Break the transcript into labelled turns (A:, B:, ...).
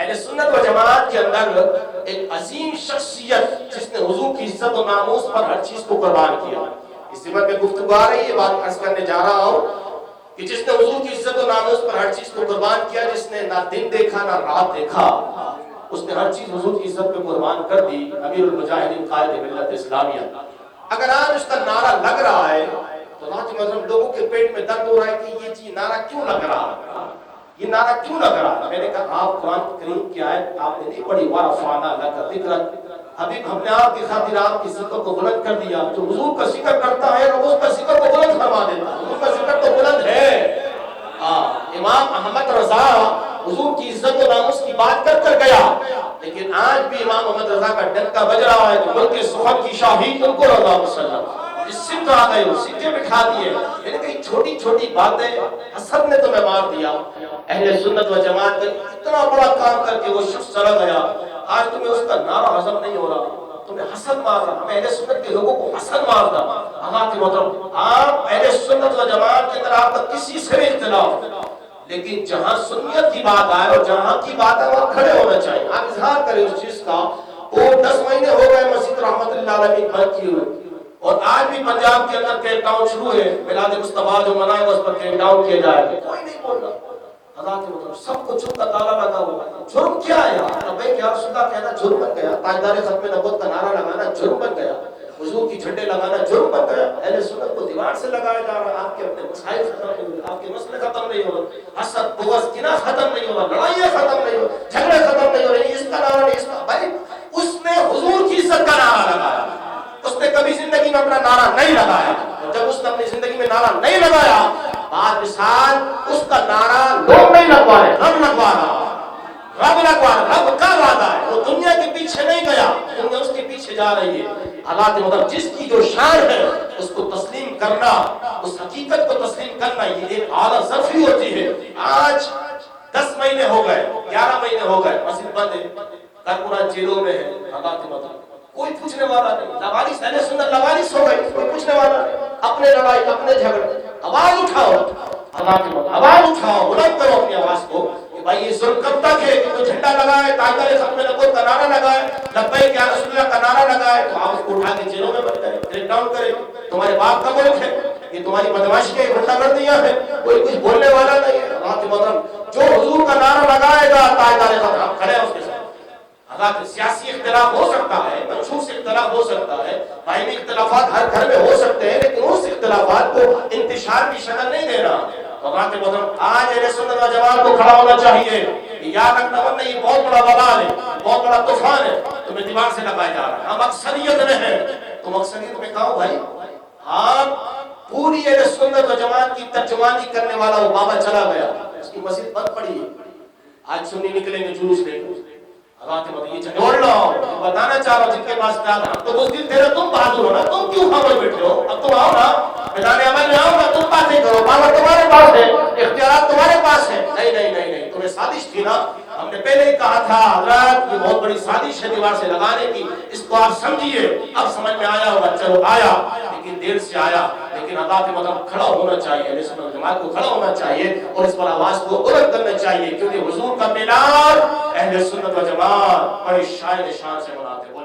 A: اہل سنت و جماعت کے اندر ایک عظیم شخصیت جس نے حضور کی عزت و ناموس پر ہر چیز کو قربان کیا. اس سمت میں گفتگو آ رہی ہے، بات عرض کرنے جا رہا ہوں کہ جس نے حضور کی عزت و ناموس پر ہر چیز کو قربان کیا، جس نے نہ دن دیکھا نہ رات دیکھا، اس نے ہر چیز حضور کی عزت پہ قربان کر دی. امیر المجاہدین قائد ملت اسلامیہ. اگر آج اس کا نعرہ لگ رہا ہے تو بات مطلب لوگوں کے پیٹ میں درد ہو رہا ہے کہ یہ چیز نعرہ کیوں لگ رہا ہے، یہ نعرہ کیوں لگ رہا ہے. میں نے کہا آپ قرآن کریم کی آیت آپ نے نہیں پڑھی، وَرَفَعْنَا لَكَ ذِكْرَكَ، حبیب ہم نے آپ کی خاطر آپ کی ذکر کو بلند کر دیا. جو حضور کا ذکر کرتا ہے وہ اس کا ذکر کو بلند فرما دیتا ہے. حضور کا ذکر تو بلند ہے. امام احمد رضا حضور کی عزت و ناموس کی بات کر کر گیا، لیکن آج بھی امام احمد رضا کا ڈنکا بج رہا ہے کہ ملک سخن کی شاہی تم کو رضا وسلم. جس سکھ آ گئے سکے بٹھا دیے. میں نے کہی چھوٹی چھوٹی باتیں حسد نے تمہیں مار دیا. اہل سنت و جماعت کا اتنا بڑا کام کر کے وہ شخص چلا گیا، آج تمہیں اس کا نعرہ ہضم نہیں ہو رہا، تمہیں حسد مار رہا. ہمیں اہل سنت کے لوگوں کو حسد مار رہا. اللہ کے مطلب آپ اہل سنت و جماعت کے اندر آپ کا کسی سے بھی اختلاف، لیکن جہاں سنیت کی بات آئے اور جہاں کی بات ہے وہاں کھڑے ہونا چاہیے. آپ اظہار کریں اس چیز کا. وہ 10 مہینے ہو گئے مسجد رحمت اللہ علیہ بند کیے ہوئے، اور آج بھی پنجاب کے اندر کیمپ ڈاؤن شروع ہے. میلاد مصطفیٰ جو منائے گا اس پر کیمپ ڈاؤن کیا جائے گا. کوئی نہیں بول رہا. اللہ کے مطلب سب کو چپ کا تالا لگا ہوا ہے. جرم کیا ہے یار؟ بھائی کیا رسول اللہ کہنا جرم بن گیا. تاجدار ختم نبوت کا نعرہ لگانا جرم بن گیا. حضور کی جھنڈے لگانا جرم بن گیا. اہل سنت کو دیوار سے لگایا جا رہا ہے. آپ کے اپنے مسائل ختم نہیں ہوئے، آپ کے مسئلے ختم نہیں ہو رہے، حسد بغض کینہ ختم نہیں ہو رہا، لڑائیاں ختم نہیں ہو رہی، جھگڑے ختم نہیں ہو رہے. اس کا نعرہ نہیں، اس کا بھائی اس نے حضور کی عزت کا نعرہ لگایا. اس نے کبھی زندگی میں اپنا نعرہ نہیں لگایا. جب اس نے اپنی زندگی میں نعرہ نہیں لگایا، بعد مثال اس کا نعرہ لوگ نہیں لگوا رہے، رب لگوا رہا. رب لگوا رہا. رب کا وعدہ ہے. وہ دنیا کے پیچھے نہیں گیا، دنیا اس کے پیچھے جا رہی ہے. حالات مطلب جس کی جو شان ہے اس کو تسلیم کرنا، اس حقیقت کو تسلیم کرنا، یہ ایک اعلیٰ ظرفی ہوتی ہے. آج 10 مہینے ہو گئے، 11 مہینے ہو گئے، مسجد بند ہے، کارکنان جیلوں میں ہے. حالات مطلب کوئی پوچھنے والا نہیں. لوالس اہل سنت لوالس ہو گئی، کوئی پوچھنے والا نہیں. اپنے لڑائی اپنے جھگڑے. آواز اٹھاؤ، اللہ کے مطلب آواز اٹھاؤ، بلند کرو اپنی آواز کو کہ بھائی یہ ظلم کب تک ہے کہ کوئی جھنڈا لگائے، تاجدار ختم نبوت کا نعرہ لگائے، لبیک یا رسول اللہ کا نعرہ لگائے، تو آپ اس کو اٹھا کے جیلوں میں بند کریں، کریک ڈاؤن کریں. تمہارے باپ کا ملک ہے، یہ تمہاری بدماشی ہے، غنڈہ گردیاں ہیں، کوئی کچھ بولنے والا نہیں ہے. اللہ کے مطلب جو حضور کا نعرہ لگائے گا تاجدار ختم، ہم کھڑے ہیں اس کے ساتھ. سیاسی اختلاف ہو سکتا ہے، منشور اختلاف ہو سکتا ہے، دائمی اختلافات ہر گھر میں ہو سکتے ہیں، لیکن اس اختلافات کو انتشار کی شکل نہیں دینا. اللہ کے مطلب آج اہل سنت و جماعت کو کھڑا ہونا چاہیے. یاد رکھنا ورنہ یہ بہت بڑا وبال ہے، بہت بڑا طوفان ہے، تمہیں دیوار سے لگایا جا رہا ہے. ہم اکثریت میں ہیں، تم اکثریت میں کہو بھائی. آپ پوری اہل سنت و جماعت کی ترجمانی کرنے والا وہ بابا چلا گیا، اس کی مسجد بند پڑی ہے. آج سنی نکلیں گے جلوس لے کر. اللہ کے مطلب یہ جھنڈوڑ لو. بتانا چاہ رہا ہوں جن کے پاس داد ہم تو بزدل تھے نا، تم بہادر ہو نا، تم کیوں خاموش بیٹھے ہو؟ اب تم آؤ نا میدان عمل میں، آؤ نا، تم باتیں کرو. پاور تمہارے پاس ہے، اختیارات تمہارے پاس ہے. نہیں نہیں نہیں نہیں، تمہیں سازش تھی نا. ہم نے پہلے ہی کہا تھا حضرات یہ بہت بڑی سازش ہے دیوار سے لگانے کی. اس کو آپ سمجھیے. اب سمجھ میں آیا ہوگا، چلو آیا، لیکن دیر سے آیا. لیکن اللہ کے مطلب کھڑا ہونا چاہیے، اہل سنت جماعت کو کھڑا ہونا چاہیے اور اس پر آواز کو بلند کرنا چاہیے، کیونکہ حضور کا میلاد اہل سنت و جماعت بڑی شان سے مناتے ہیں.